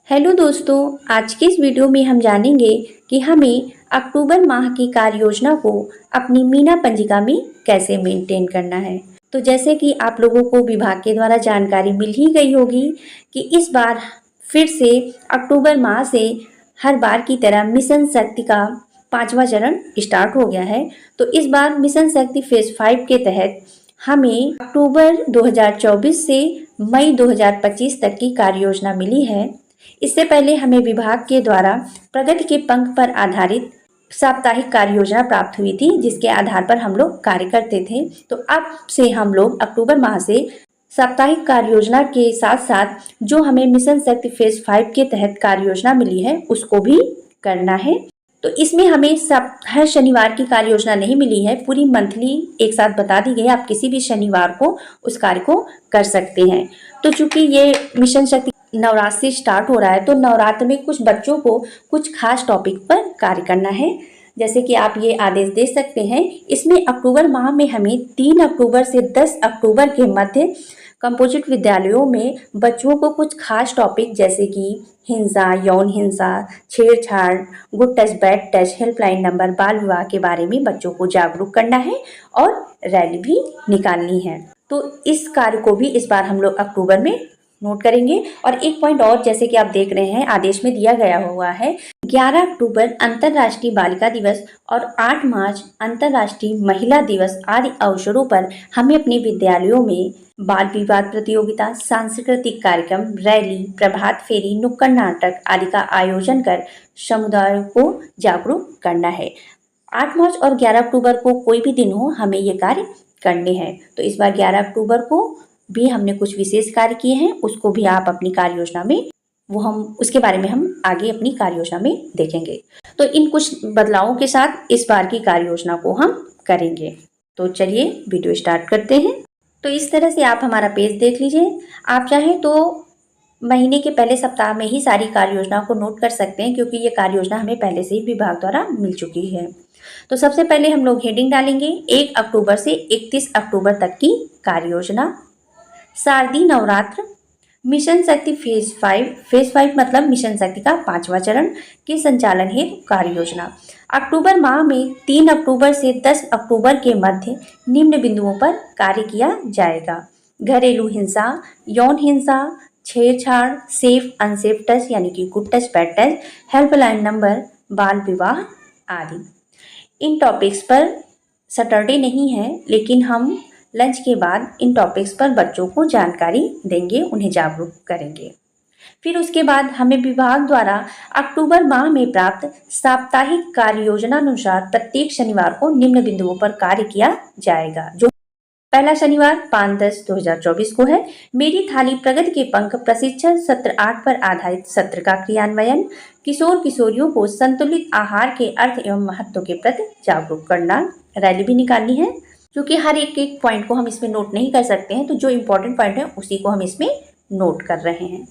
Hello दोस्तों, आज के इस वीडियो में हम जानेंगे कि हमें अक्टूबर माह की कार्य योजना को अपनी मीना पंजिका में कैसे मेंटेन करना है। तो जैसे कि आप लोगों को विभाग के द्वारा जानकारी मिल ही गई होगी कि इस बार फिर से अक्टूबर माह से हर बार की तरह मिशन शक्ति का 5वां चरण स्टार्ट हो गया है। तो इस बार मिशन शक्ति फेज 5 के तहत हमें अक्टूबर 2024 से मई 2025 तक की कार्य योजना मिली है। इससे पहले हमें विभाग के द्वारा प्रगति के पंख पर आधारित साप्ताहिक कार्य योजना प्राप्त हुई थी, जिसके आधार पर हम लोग कार्य करते थे। तो अब से हम लोग अक्टूबर माह से साप्ताहिक कार्य योजना के साथ साथ जो हमें मिशन शक्ति फेज 5 के तहत कार्य योजना मिली है उसको भी करना है। तो इसमें हमें हर शनिवार की कार्य योजना नहीं मिली है, पूरी मंथली एक साथ बता दी गई। आप किसी भी शनिवार को उस कार्य को कर सकते हैं। तो चूंकि ये मिशन शक्ति नवरात्र से स्टार्ट हो रहा है, तो नवरात्र में कुछ बच्चों को कुछ खास टॉपिक पर कार्य करना है। जैसे कि आप ये आदेश दे सकते हैं, इसमें अक्टूबर माह में हमें 3 अक्टूबर से 10 अक्टूबर के मध्य कंपोजिट विद्यालयों में बच्चों को कुछ खास टॉपिक जैसे कि हिंसा, यौन हिंसा, छेड़छाड़, good touch bad touch, helpline number, बाल विवाह के बारे में बच्चों को जागरूक करना है और रैली भी निकालनी है। तो इस कार्य को भी इस बार हम लोग अक्टूबर में नोट करेंगे। और एक पॉइंट और, जैसे कि आप देख रहे हैं आदेश में दिया गया हुआ है, 11 अक्टूबर अंतर्राष्ट्रीय बालिका दिवस और 8 मार्च अंतर्राष्ट्रीय महिला दिवस आदि अवसरों पर हमें अपने विद्यालयों में बाल विवाद प्रतियोगिता, सांस्कृतिक कार्यक्रम, रैली, प्रभात फेरी, नुक्कड़ नाटक आदि का आयोजन कर समुदाय को जागरूक करना है। 8 मार्च और 11 अक्टूबर को कोई भी दिन हो, हमें ये कार्य करने हैं। तो इस बार 11 अक्टूबर को भी हमने कुछ विशेष कार्य किए हैं, उसको भी आप अपनी कार्य योजना में उसके बारे में हम आगे अपनी कार्य योजना में देखेंगे। तो इन कुछ बदलावों के साथ इस बार की कार्य योजना को हम करेंगे। तो चलिए वीडियो स्टार्ट करते हैं। तो इस तरह से आप हमारा पेज देख लीजिए। आप चाहें तो महीने के पहले सप्ताह में ही सारी कार्य योजना को नोट कर सकते हैं, क्योंकि ये कार्य योजना हमें पहले से ही विभाग द्वारा मिल चुकी है। तो सबसे पहले हम लोग हेडिंग डालेंगे 1 अक्टूबर से 31 अक्टूबर तक की कार्य योजना। शारदीय नवरात्र मिशन शक्ति फेज 5 मतलब मिशन शक्ति का 5वां चरण के संचालन हेतु कार्य योजना। अक्टूबर माह में 3 अक्टूबर से 10 अक्टूबर के मध्य निम्न बिंदुओं पर कार्य किया जाएगा: घरेलू हिंसा, यौन हिंसा, छेड़छाड़, सेफ अनसेफ टच यानी कि good touch bad touch, helpline number, बाल विवाह आदि। इन टॉपिक्स पर सैटरडे नहीं है, लेकिन हम लंच के बाद इन टॉपिक्स पर बच्चों को जानकारी देंगे, उन्हें जागरूक करेंगे। फिर उसके बाद हमें विभाग द्वारा अक्टूबर माह में प्राप्त साप्ताहिक कार्य योजना अनुसार प्रत्येक शनिवार को निम्न बिंदुओं पर कार्य किया जाएगा। जो पहला शनिवार 5/10/2024 को है, मेरी थाली प्रगति के पंख प्रशिक्षण सत्र 8 पर आधारित सत्र का क्रियान्वयन, किशोर किशोरियों को संतुलित आहार के अर्थ एवं महत्व के प्रति जागरूक करना। रैली भी निकालनी है, क्योंकि हर एक पॉइंट को हम इसमें नोट नहीं कर सकते हैं, तो जो इम्पोर्टेंट पॉइंट है उसी को हम इसमें नोट कर रहे हैं।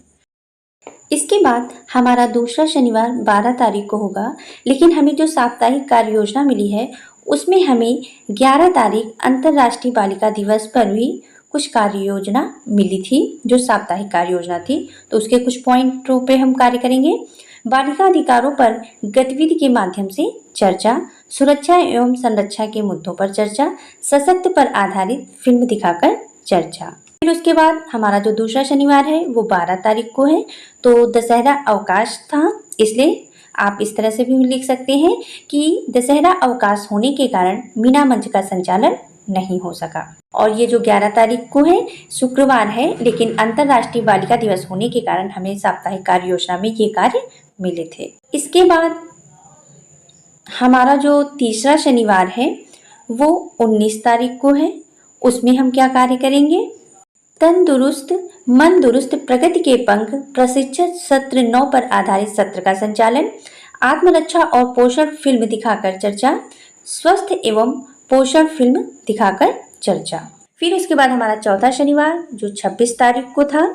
इसके बाद हमारा दूसरा शनिवार 12 तारीख को होगा, लेकिन हमें जो साप्ताहिक कार्य योजना मिली है उसमें हमें 11 तारीख अंतर्राष्ट्रीय बालिका दिवस पर भी कुछ कार्य योजना मिली थी, जो साप्ताहिक कार्य योजना थी। तो उसके कुछ पॉइंटों पे हम कार्य करेंगे। बालिका अधिकारों पर गतिविधि के माध्यम से चर्चा, सुरक्षा एवं संरक्षा के मुद्दों पर चर्चा, सशक्त पर आधारित फिल्म दिखाकर चर्चा। फिर उसके बाद हमारा जो दूसरा शनिवार है वो 12 तारीख को है। तो दशहरा अवकाश था, इसलिए आप इस तरह से भी लिख सकते हैं कि दशहरा अवकाश होने के कारण मीना मंच का संचालन नहीं हो सका। और ये जो 11 तारीख को है शुक्रवार है, लेकिन अंतर्राष्ट्रीय बालिका दिवस होने के कारण हमें साप्ताहिक कार्य योजना में ये कार्य मिले थे। इसके बाद हमारा जो तीसरा शनिवार है वो 19 तारीख को है। उसमें हम क्या कार्य करेंगे? तंदुरुस्त मन दुरुस्त प्रगति के पंख प्रशिक्षण सत्र 9 पर आधारित सत्र का संचालन, आत्मरक्षा और पोषण फिल्म दिखाकर चर्चा, स्वस्थ एवं पोषण फिल्म दिखाकर चर्चा। फिर उसके बाद हमारा चौथा शनिवार जो 26 तारीख को था,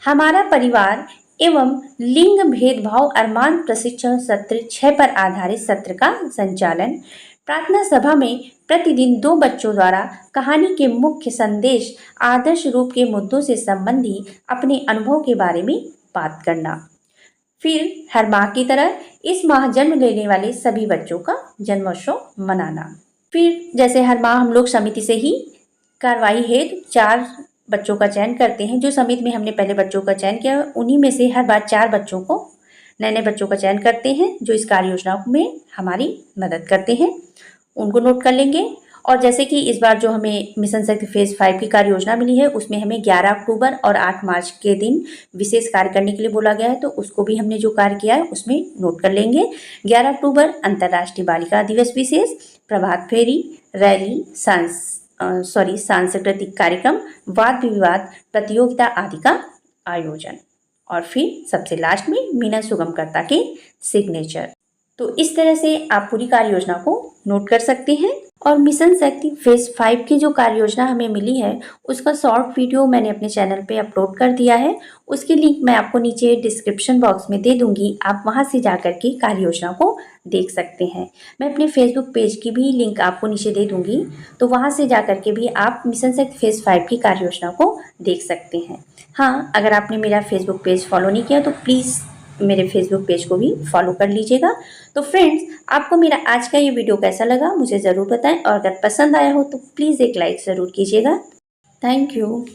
हमारा परिवार एवं लिंग भेदभाव अरमान प्रशिक्षण सत्र 6 पर आधारित सत्र का संचालन, प्रार्थना सभा में प्रतिदिन 2 बच्चों द्वारा कहानी के मुख्य संदेश आदर्श रूप के मुद्दों से संबंधी अपने अनुभव के बारे में बात करना। फिर हर माह की तरह इस माह जन्म लेने वाले सभी बच्चों का जन्मोत्सव मनाना। फिर जैसे हर माह हम लोग समिति से ही कार्रवाई हेतु 4 बच्चों का चयन करते हैं। जो समिति में हमने पहले बच्चों का चयन किया, उन्हीं में से हर बार 4 बच्चों को, नए बच्चों का चयन करते हैं जो इस कार्य योजना में हमारी मदद करते हैं। उनको नोट कर लेंगे। और जैसे कि इस बार जो हमें मिशन शक्ति फेज 5 की कार्य योजना मिली है, उसमें हमें 11 अक्टूबर और 8 मार्च के दिन विशेष कार्य करने के लिए बोला गया है, तो उसको भी हमने जो कार्य किया है उसमें नोट कर लेंगे। 11 अक्टूबर अंतर्राष्ट्रीय बालिका दिवस विशेष, प्रभात फेरी, रैली, सांस्कृतिक कार्यक्रम, वाद विवाद प्रतियोगिता आदि का आयोजन। और फिर सबसे लास्ट में मीना सुगमकर्ता के सिग्नेचर। तो इस तरह से आप पूरी कार्य योजना को नोट कर सकते हैं। और मिशन शक्ति फेज 5 की जो कार्य योजना हमें मिली है, उसका शॉर्ट वीडियो मैंने अपने चैनल पे अपलोड कर दिया है। उसकी लिंक मैं आपको नीचे डिस्क्रिप्शन बॉक्स में दे दूंगी, आप वहां से जाकर के कार्य योजना को देख सकते हैं। मैं अपने फेसबुक पेज की भी लिंक आपको नीचे दे दूंगी, तो वहां से जाकर के भी आप मिशन शक्ति फेज 5 की कार्य योजना को देख सकते हैं। हाँ, अगर आपने मेरा फेसबुक पेज फॉलो नहीं किया तो प्लीज़ मेरे फेसबुक पेज को भी फॉलो कर लीजिएगा। तो फ्रेंड्स, आपको मेरा आज का ये वीडियो कैसा लगा मुझे ज़रूर बताएं, और अगर पसंद आया हो तो प्लीज़ एक लाइक ज़रूर कीजिएगा। Thank you.